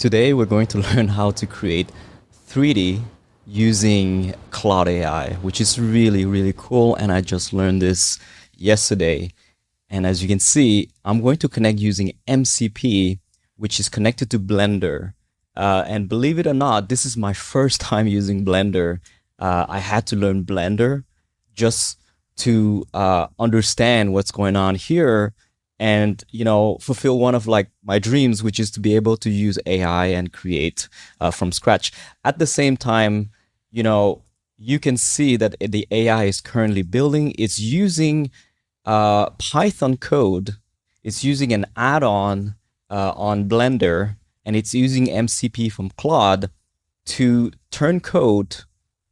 Today we're going to learn how to create 3D using Claude AI, which is really, really cool. And I just learned this yesterday. And as you can see, I'm going to connect using MCP, which is connected to Blender. And believe it or not, this is my first time using Blender. I had to learn Blender just to understand what's going on here and fulfill one of like my dreams, which is to be able to use AI and create from scratch. At the same time, you can see that the AI is currently building. It's using Python code. It's using an add-on on Blender, and it's using MCP from Claude to turn code,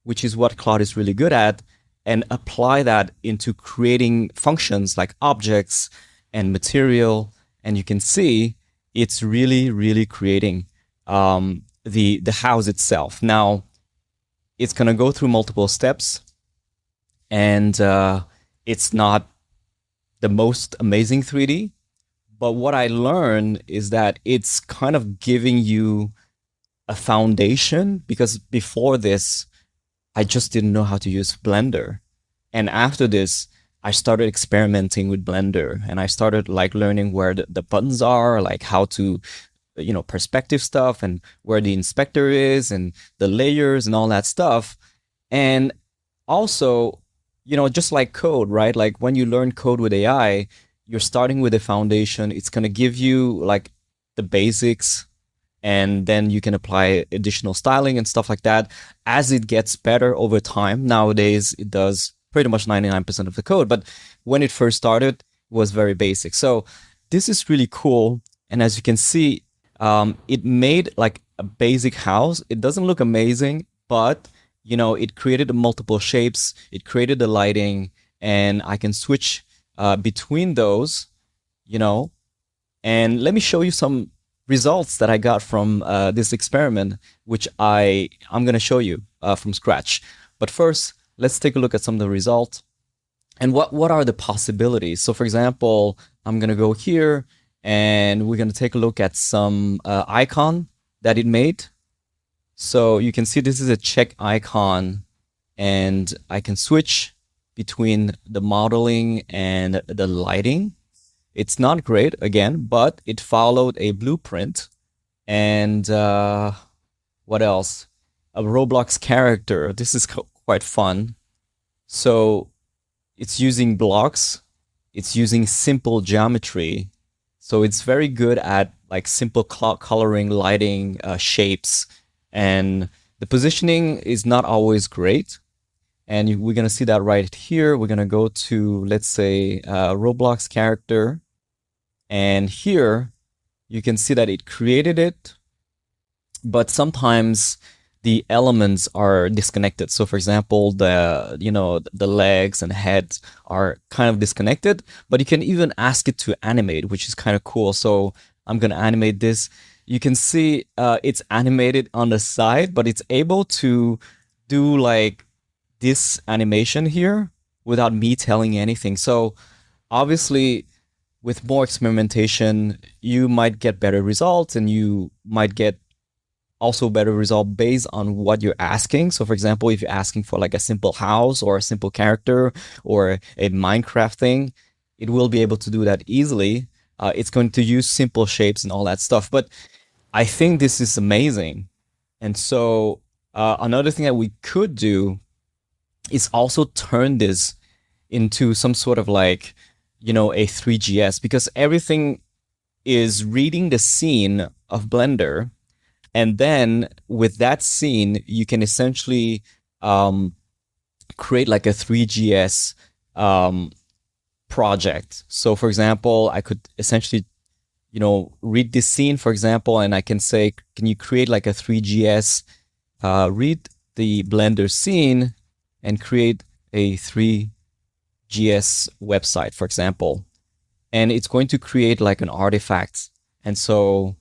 which is what Claude is really good at, and apply that into creating functions like objects and material. And you can see it's really, really creating the house itself. Now, it's going to go through multiple steps, and it's not the most amazing 3D. But what I learned is that it's kind of giving you a foundation, because before this, I just didn't know how to use Blender. And after this, I started experimenting with Blender, and I started like learning where the buttons are, like how to, perspective stuff, and where the inspector is, and the layers and all that stuff. And also, just like code, right? Like when you learn code with AI, you're starting with a foundation. It's going to give you like the basics, and then you can apply additional styling and stuff like that as it gets better over time. Nowadays, it does pretty much 99% of the code. But when it first started, it was very basic. So this is really cool. And as you can see, it made like a basic house. It doesn't look amazing, but it created multiple shapes. It created the lighting, and I can switch between those, and let me show you some results that I got from this experiment, which I'm going to show you from scratch. But first, let's take a look at some of the results and what are the possibilities. So for example, I'm going to go here, and we're going to take a look at some icon that it made. So you can see this is a check icon, and I can switch between the modeling and the lighting. It's not great, again, but it followed a blueprint. And what else? A Roblox character. This is quite fun. So it's using blocks. It's using simple geometry. So it's very good at like simple coloring, lighting, shapes. And the positioning is not always great. And we're going to see that right here. We're going to go to, let's say, Roblox character. And here you can see that it created it, but sometimes the elements are disconnected. So for example, the legs and head are kind of disconnected, but you can even ask it to animate, which is kind of cool. So I'm going to animate this. You can see it's animated on the side, but it's able to do like this animation here without me telling anything. So obviously, with more experimentation, you might get better results, and you might get also better result based on what you're asking. So for example, if you're asking for like a simple house or a simple character or a Minecraft thing, it will be able to do that easily. It's going to use simple shapes and all that stuff. But I think this is amazing. And so another thing that we could do is also turn this into some sort of like, a Three.js, because everything is reading the scene of Blender. And then with that scene, you can essentially create like a Three.js project. So for example, I could essentially, read this scene, for example, and I can say, can you create like a Three.js, read the Blender scene and create a Three.js website, for example, and it's going to create like an artifact. And so,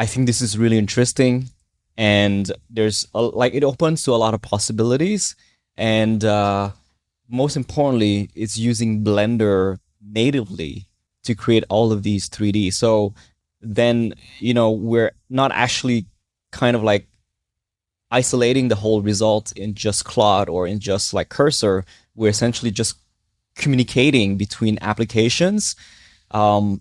I think this is really interesting, and there's it opens to a lot of possibilities. And most importantly, it's using Blender natively to create all of these 3D. So then we're not actually kind of like isolating the whole result in just Claude or in just like Cursor. We're essentially just communicating between applications. Um,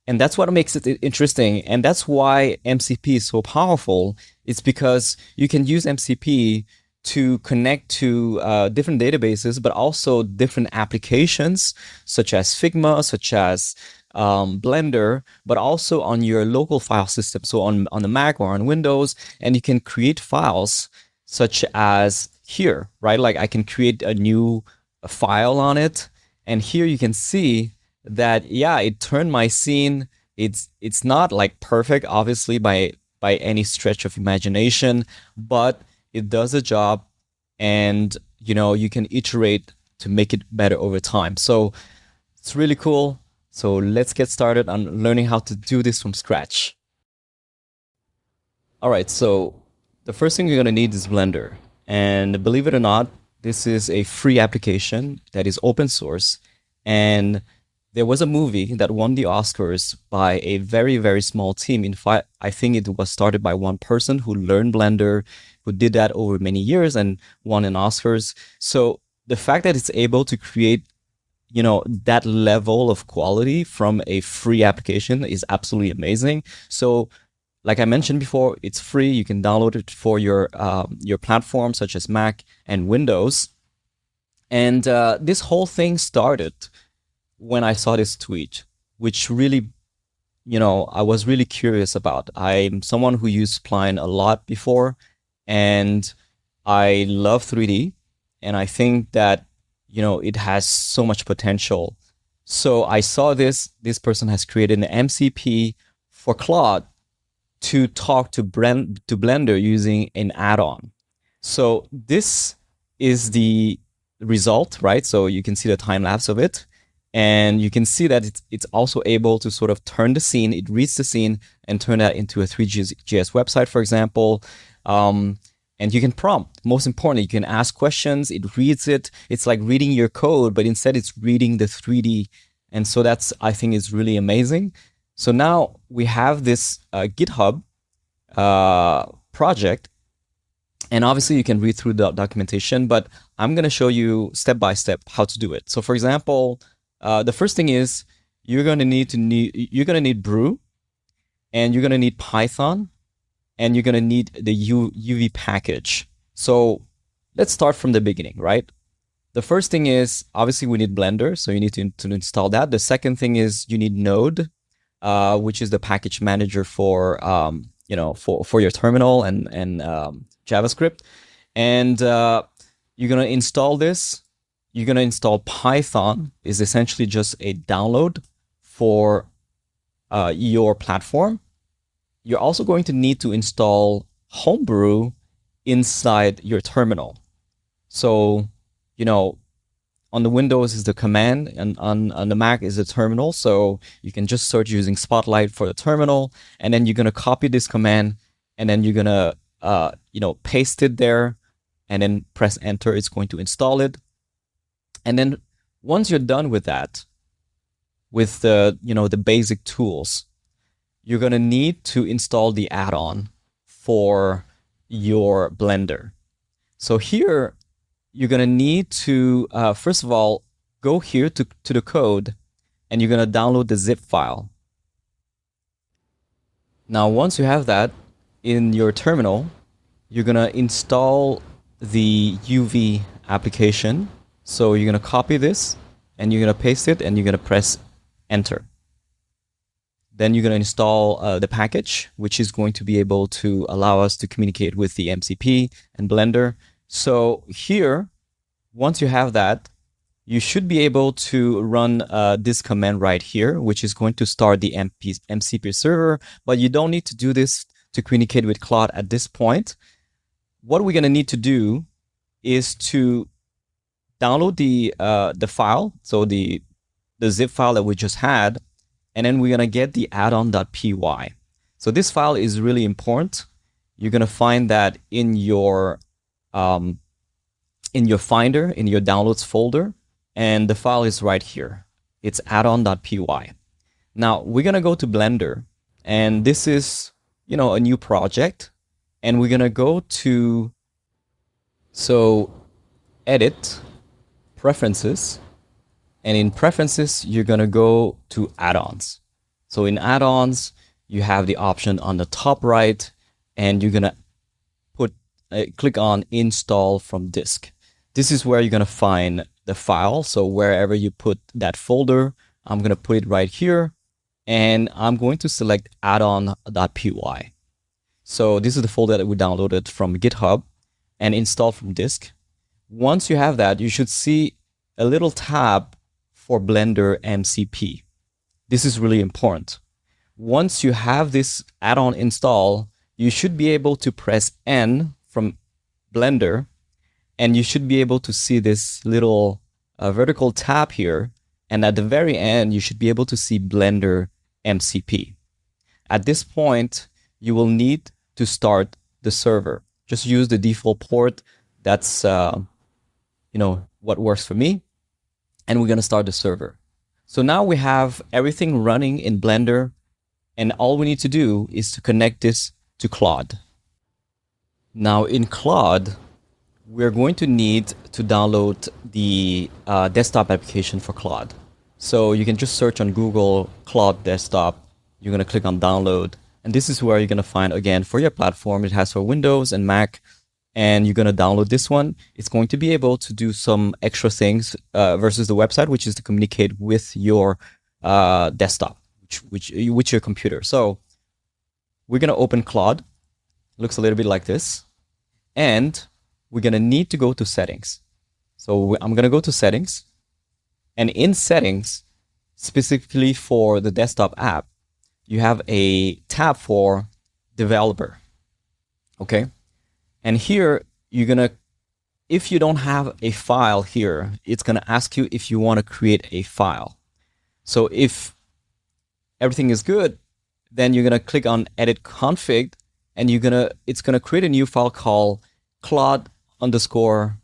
and that's what makes it interesting. And that's why MCP is so powerful. It's because you can use MCP to connect to different databases, but also different applications such as Figma, such as Blender, but also on your local file system. So on the Mac or on Windows, and you can create files such as here, right? Like I can create a new file on it. And here you can see that, yeah, it turned my scene. It's not like perfect, obviously, by any stretch of imagination, but it does a job, and you can iterate to make it better over time. So it's really cool. So let's get started on learning how to do this from scratch. All right, so the first thing you're gonna need is Blender. And believe it or not, this is a free application that is open source. And there was a movie that won the Oscars by a very, very small team. In fact, I think it was started by one person who learned Blender, who did that over many years and won an Oscars. So the fact that it's able to create that level of quality from a free application is absolutely amazing. So like I mentioned before, it's free. You can download it for your platform such as Mac and Windows. And this whole thing started when I saw this tweet, which really, I was really curious about. I'm someone who used Spline a lot before, and I love 3D, and I think that it has so much potential. So I saw this person has created an MCP for Claude to talk to Blender using an add-on. So this is the result, right? So you can see the time lapse of it, and you can see that it's also able to sort of turn the scene. It reads the scene and turn that into a Three.js website, for example. And you can prompt. Most importantly, you can ask questions. It reads it. It's like reading your code, but instead it's reading the 3D. And so that's, I think, is really amazing. So now we have this GitHub project. And obviously you can read through the documentation, but I'm going to show you step by step how to do it. So for example, the first thing is you're going to need Brew, and you're going to need Python, and you're going to need the UV package. So let's start from the beginning, right? The first thing is, obviously, we need Blender, so you need to install that. The second thing is you need Node, which is the package manager for for your terminal and JavaScript. And you're going to install this. You're going to install Python, is essentially just a download for your platform. You're also going to need to install Homebrew inside your terminal. So, on the Windows is the command, and on the Mac is the terminal. So you can just search using Spotlight for the terminal, and then you're going to copy this command, and then you're going to, paste it there, and then press enter. It's going to install it. And then once you're done with that, with the basic tools, you're going to need to install the add-on for your Blender. So here, you're going to need to, first of all, go here to the code, and you're going to download the zip file. Now, once you have that in your terminal, you're going to install the UV application. So you're going to copy this, and you're going to paste it, and you're going to press enter. Then you're going to install the package, which is going to be able to allow us to communicate with the MCP and Blender. So here, once you have that, you should be able to run this command right here, which is going to start the MCP server. But you don't need to do this to communicate with Claude at this point. What we're going to need to do is to download the file, so the zip file that we just had, and then we're going to get the addon.py. So this file is really important. You're going to find that in your Finder, in your downloads folder, and the file is right here. It's addon.py. Now we're going to go to Blender, And this is, a new project. And we're going to go to, edit, preferences. And in preferences, you're going to go to add-ons. So in add-ons, you have the option on the top right, and you're going to click on install from disk. This is where you're going to find the file. So wherever you put that folder, I'm going to put it right here, and I'm going to select addon.py. So this is the folder that we downloaded from GitHub and install from disk. Once you have that, you should see a little tab for Blender MCP. This is really important. Once you have this add-on install, you should be able to press N from Blender, and you should be able to see this little vertical tab here. And at the very end, you should be able to see Blender MCP. At this point, you will need to start the server. Just use the default port. That's what works for me. And we're going to start the server. So now we have everything running in Blender, and all we need to do is to connect this to Claude. Now in Claude, we're going to need to download the desktop application for Claude. So you can just search on Google Claude Desktop. You're going to click on download. And this is where you're going to find, again, for your platform. It has for Windows and Mac. And you're going to download this one. It's going to be able to do some extra things versus the website, which is to communicate with your desktop, with your computer. So we're going to open Claude. Looks a little bit like this. And we're going to need to go to settings. So I'm going to go to settings. And in settings, specifically for the desktop app, you have a tab for developer. Okay. And here you're going to, if you don't have a file here, it's going to ask you if you want to create a file. So if everything is good, then you're going to click on edit config, and it's going to create a new file called Claude _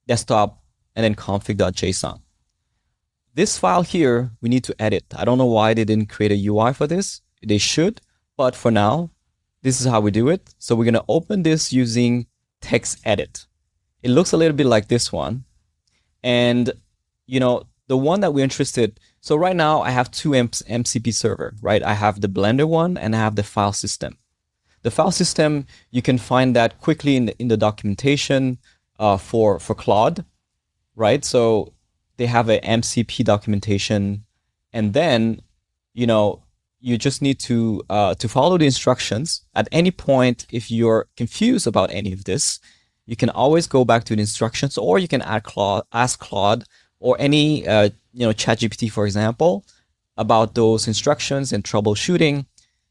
desktop and then config.json. This file here, we need to edit. I don't know why they didn't create a UI for this. They should, but for now, this is how we do it. So we're going to open this using text edit. It looks a little bit like this one. And, the one that we're interested. So right now I have two MCP server, right? I have the Blender one and I have the file system. The file system, you can find that quickly in the documentation for Claude, right? So they have a MCP documentation, and then, you just need to follow the instructions. At any point, if you're confused about any of this, you can always go back to the instructions, or you can ask Claude or any ChatGPT, for example, about those instructions and troubleshooting.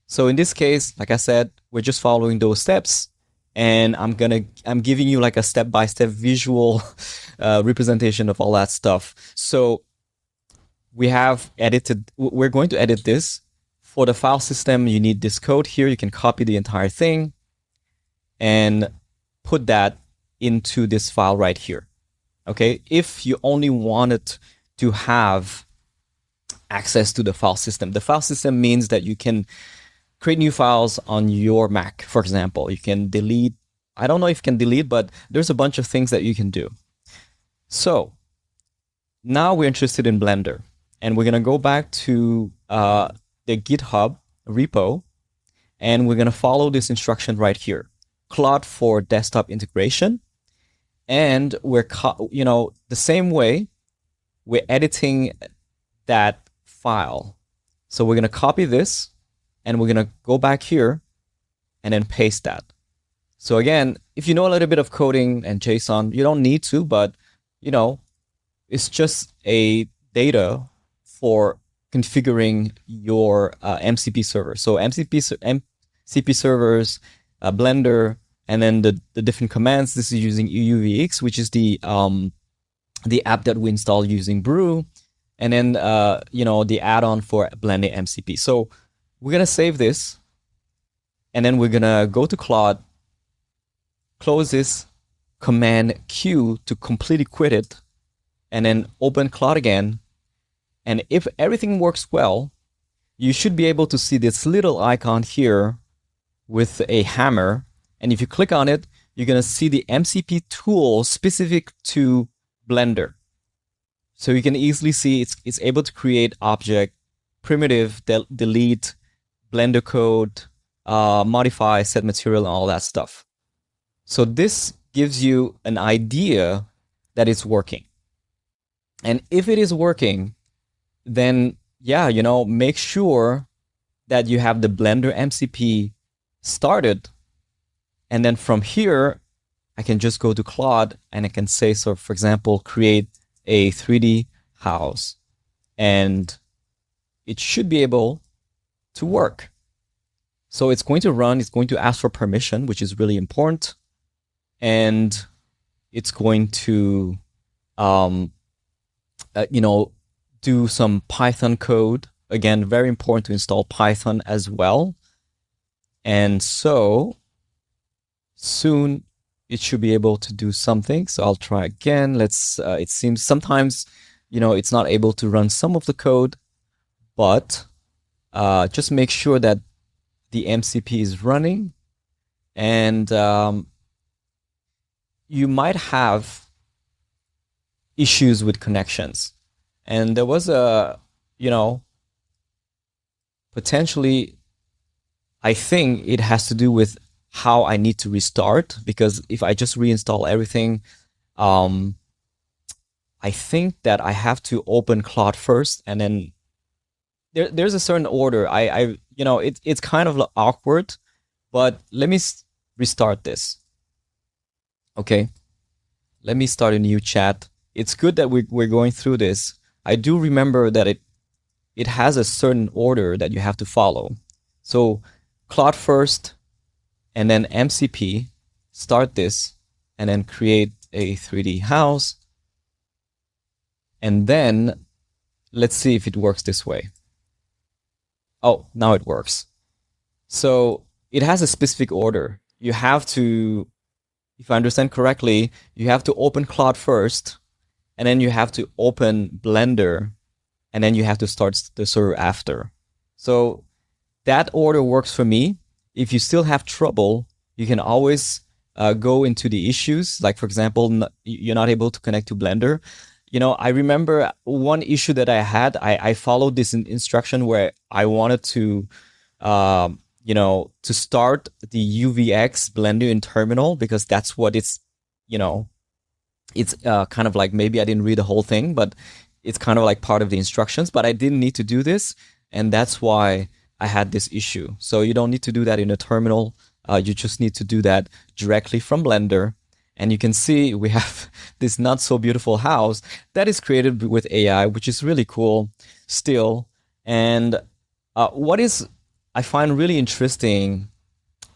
So in this case, like I said, we're just following those steps, and I'm giving you like a step-by-step visual representation of all that stuff. So we're going to edit this. For the file system, you need this code here. You can copy the entire thing and put that into this file right here. Okay, if you only wanted to have access to the file system means that you can create new files on your Mac, for example. You can delete, I don't know if you can delete, but there's a bunch of things that you can do. So now we're interested in Blender, and we're going to go back to the GitHub repo, and we're going to follow this instruction right here. Claude for desktop integration. And we're, the same way, we're editing that file. So we're going to copy this, and we're going to go back here and then paste that. So again, if you know a little bit of coding and JSON, you don't need to, but, it's just a data for configuring your MCP server. So MCP servers, Blender, and then the different commands. This is using UVX, which is the app that we install using Brew, and then the add-on for Blender MCP. So we're gonna save this, and then we're gonna go to Claude, close this, Command Q to completely quit it, and then open Claude again. And if everything works well, you should be able to see this little icon here with a hammer. And if you click on it, you're going to see the MCP tool specific to Blender. So you can easily see it's able to create object, primitive, delete, Blender code, modify, set material, and all that stuff. So this gives you an idea that it's working. And if it is working, then yeah, make sure that you have the Blender MCP started. And then from here, I can just go to Claude and I can say, so for example, create a 3D house. And it should be able to work. So it's going to run, it's going to ask for permission, which is really important. And it's going to, do some Python code. Again, very important to install Python as well. And so soon it should be able to do something. So I'll try again. It seems sometimes, it's not able to run some of the code, but just make sure that the MCP is running. And you might have issues with connections. And there was potentially, I think it has to do with how I need to restart, because if I just reinstall everything, I think that I have to open Claude first, and then there's a certain order. It's kind of awkward, but let me restart this. Okay, let me start a new chat. It's good that we're going through this. I do remember that it has a certain order that you have to follow. So Claude first, and then MCP, start this, and then create a 3D house. And then let's see if it works this way. Oh, now it works. So it has a specific order. You have to, if I understand correctly, you have to open Claude first, and then you have to open Blender, and then you have to start the server after. So that order works for me. If you still have trouble, you can always go into the issues. Like, for example, you're not able to connect to Blender. I remember one issue that I had. I followed this instruction where I wanted to, to start the UVX Blender in terminal, because that's what it's, it's kind of like, maybe I didn't read the whole thing, but it's kind of like part of the instructions. But I didn't need to do this, and that's why I had this issue. So you don't need to do that in a terminal. You just need to do that directly from Blender. And you can see we have this not so beautiful house that is created with AI, which is really cool still. And what I find really interesting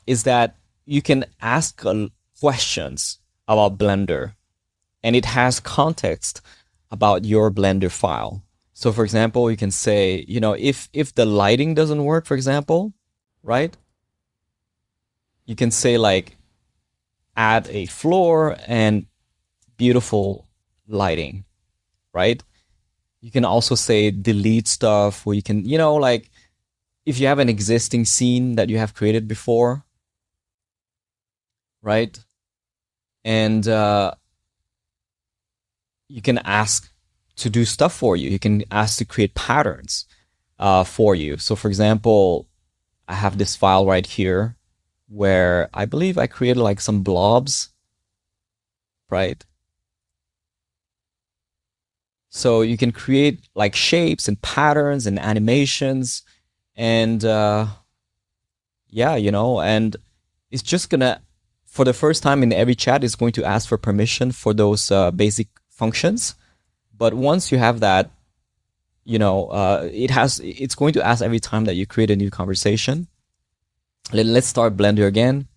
is that you can ask questions about Blender, and it has context about your Blender file. So for example, you can say, if the lighting doesn't work, for example, right? You can say like, add a floor and beautiful lighting, right? You can also say delete stuff, or you can, like if you have an existing scene that you have created before, right? And you can ask to do stuff for you. You can ask to create patterns for you. So for example, I have this file right here where I believe I created like some blobs, right? So you can create like shapes and patterns and animations, and yeah, and it's just gonna, for the first time in every chat, it's going to ask for permission for those basic functions. But once you have that, it's going to ask every time that you create a new conversation. Let's start Blender again,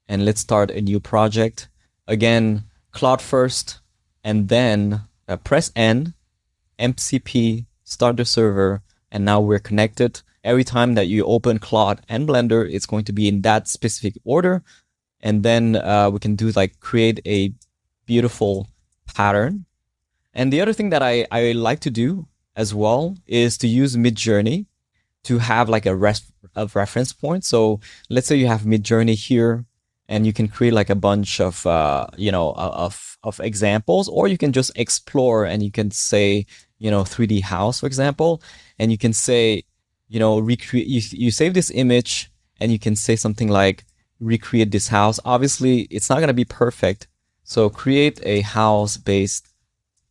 and let's start a new project. Again, Claude first, and then press N, MCP, start the server, and now we're connected. Every time that you open Claude and Blender, it's going to be in that specific order. And then we can do like create a beautiful pattern. And the other thing that I like to do as well is to use Midjourney to have like a reference point. So let's say you have Midjourney here, and you can create like a bunch of of examples, or you can just explore and you can say 3D house, for example, and you can say recreate. You save this image and you can say something like recreate this house. Obviously, it's not going to be perfect, so create a house based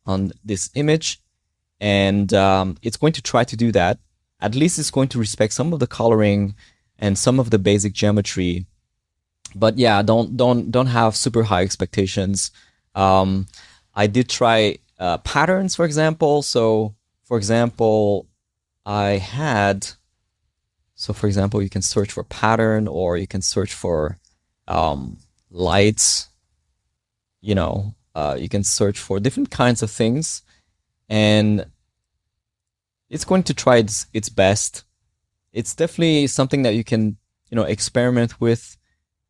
on this image, and it's going to try to do that. At least it's going to respect some of the coloring and some of the basic geometry. But yeah, don't have super high expectations. I did try patterns, for example. So for example, for example, you can search for pattern, or you can search for lights. You can search for different kinds of things, and it's going to try its best. It's definitely something that you can experiment with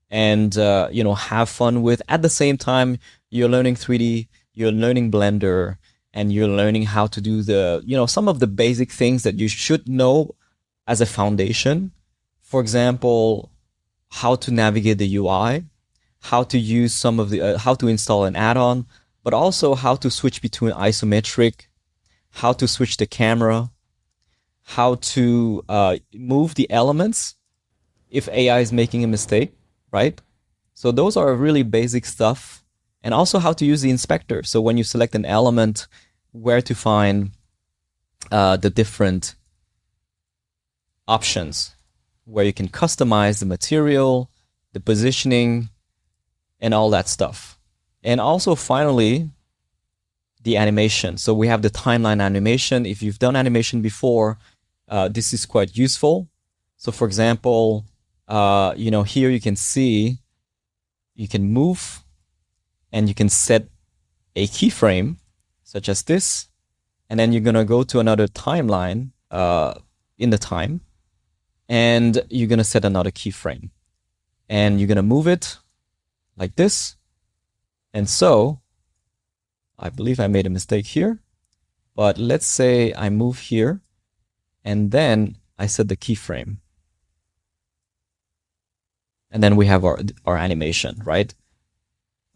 and have fun with. At the same time, you're learning 3D, you're learning Blender, and you're learning how to do the some of the basic things that you should know as a foundation. For example, how to navigate the UI, how to use some of the how to install an add-on, but also how to switch between isometric, how to switch the camera, how to move the elements if AI is making a mistake, right? So those are really basic stuff. And also how to use the inspector. So when you select an element, where to find the different options, where you can customize the material, the positioning, and all that stuff. And also finally, the animation. So we have the timeline animation. If you've done animation before, this is quite useful. So for example, here you can see, you can move and you can set a keyframe such as this. And then you're going to go to another timeline in the time, and you're going to set another keyframe, and you're going to move it like this. And so I believe I made a mistake here, but let's say I move here and then I set the keyframe. And then we have our animation, right?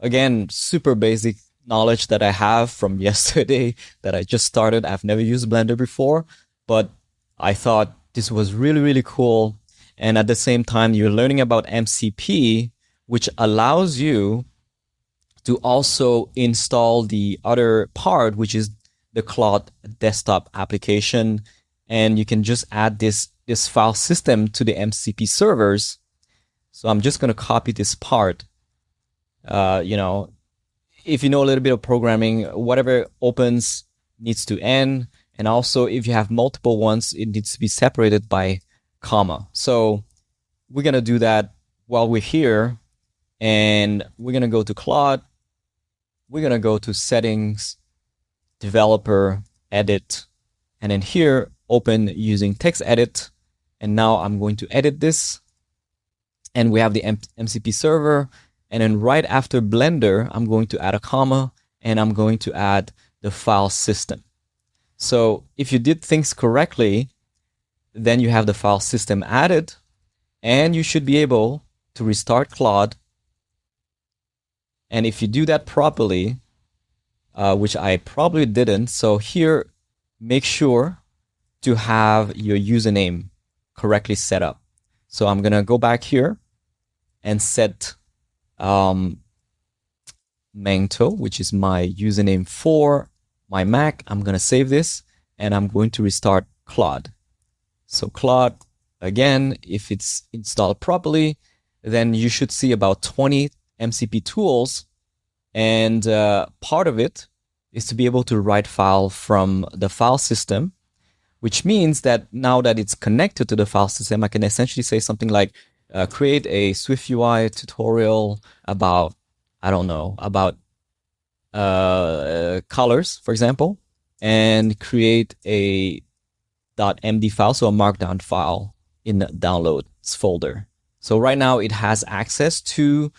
Again, super basic knowledge that I have from yesterday that I just started. I've never used Blender before, but I thought this was really, really cool. And at the same time, you're learning about MCP, which allows you to also install the other part, which is the Claude desktop application. And you can just add this file system to the MCP servers. So I'm just going to copy this part. If you know a little bit of programming, whatever opens needs to end. And also, if you have multiple ones, it needs to be separated by comma. So we're going to do that while we're here. And we're going to go to Claude. We're going to go to Settings, Developer, Edit. And then here, open using Text Edit. And now I'm going to edit this. And we have the MCP server. And then right after Blender, I'm going to add a comma, and I'm going to add the file system. So if you did things correctly, then you have the file system added, and you should be able to restart Claude. And if you do that properly, which I probably didn't, so here, make sure to have your username correctly set up. So I'm going to go back here and set Mangto, which is my username for my Mac. I'm going to save this, and I'm going to restart Claude. So Claude, again, if it's installed properly, then you should see about 20 MCP tools. And part of it is to be able to write file from the file system, which means that now that it's connected to the file system, I can essentially say something like, create a Swift UI tutorial about, I don't know, about colors, for example, and create a .md file, so a markdown file in the downloads folder. So right now it has access to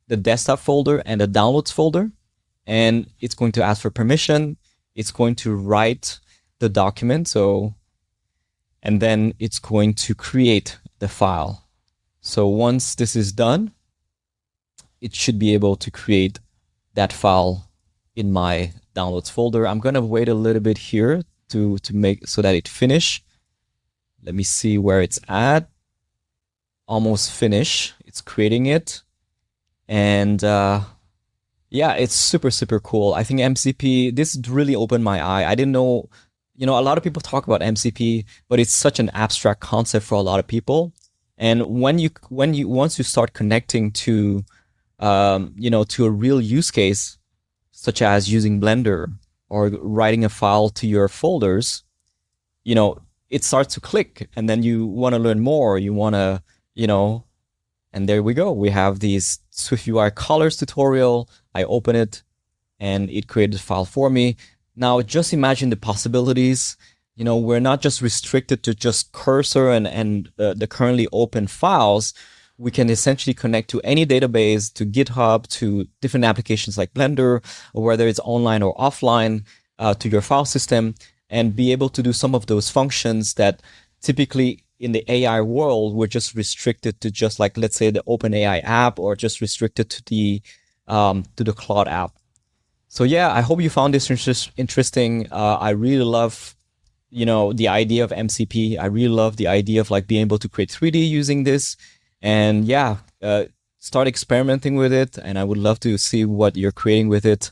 the desktop folder and the downloads folder, and it's going to ask for permission. It's going to write the document. So and then it's going to create the file. So once this is done, it should be able to create that file in my downloads folder. I'm gonna wait a little bit here to make so that it finish. Let me see where it's at. Almost finished. It's creating it. And yeah, it's super cool. I think MCP, this really opened my eye. I didn't know, a lot of people talk about MCP, but it's such an abstract concept for a lot of people. And once you start connecting to, to a real use case, such as using Blender or writing a file to your folders, it starts to click, and then you want to learn more. You want to, and there we go. We have these SwiftUI colors tutorial. I open it and it created a file for me. Now just imagine the possibilities. We're not just restricted to just cursor and the currently open files. We can essentially connect to any database, to GitHub, to different applications like Blender, or whether it's online or offline, to your file system, and be able to do some of those functions that typically in the AI world, we're just restricted to just like, let's say, the OpenAI app, or just restricted to the Claude app. So yeah, I hope you found this interesting. I really love, the idea of MCP. I really love the idea of like being able to create 3D using this. And yeah, start experimenting with it. And I would love to see what you're creating with it.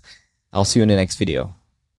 I'll see you in the next video.